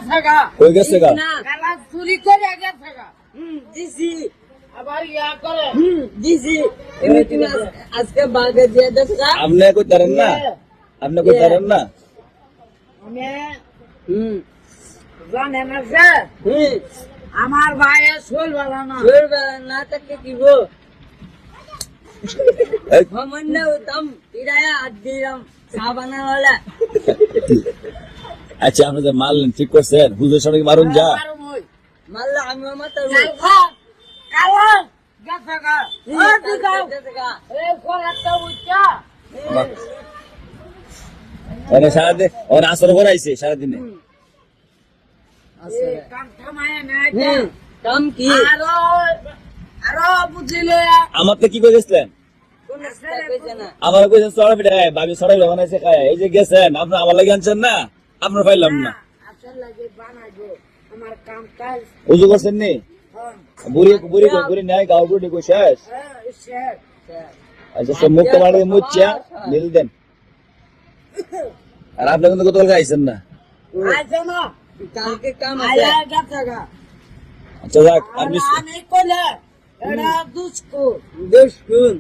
গেছে গা কই গেছে গা কালা চুরি করে গেছে গা দিছি আবার ইয়া করে দিছি এমনি আজকে বাগে দিয়ে দেখা আপনি কই তারেন না আপনি কই তারেন না আমি হুম জানেন না যে হুম আমার ভাইয়ের শোল বালা না ছোটবেলা না থাকতে কি গো এই, সামান্য হতাম ইরায়া আর দিলাম চা বানানোলা আচ্ছা আপনি যে মারলেন ঠিক করছেন হুজুর সামনে মারুন যা কারণ ওই মারলা আমি আমার তো কালা গেছে গা আর দিগাও দেখা এই কোলাটা উচ্চা মানে সারাদিন ওর আসর করে আইছে সারাদিনে আছে কাম থামায় না হুম কাম কি আরো বুঝিলে আমার তো কি করে গেছিলেন কোন রাস্তা কইছে না আমার কইছেন সরা পিঠা ভাবি সরাই বানাইছে খায় এই যে গেছেন আপনি আমার লাগে আনছেন না আপনার পাইলাম না আসল লাগে বানাইবো আমার কাম কাজ উজু করছেন নি বুড়ি নাই গাও বুড়ি কই শেষ শেষ আচ্ছা সব মুক্ত বাড়ি মুচ্ছা মিল দেন আর আপনি কিন্তু কত আইছেন না আইছে না কালকে কাম আছে আয়া গেছে গা আচ্ছা যাক আপনি আমি কইলে এটা দুষ্কু দুষ্কুন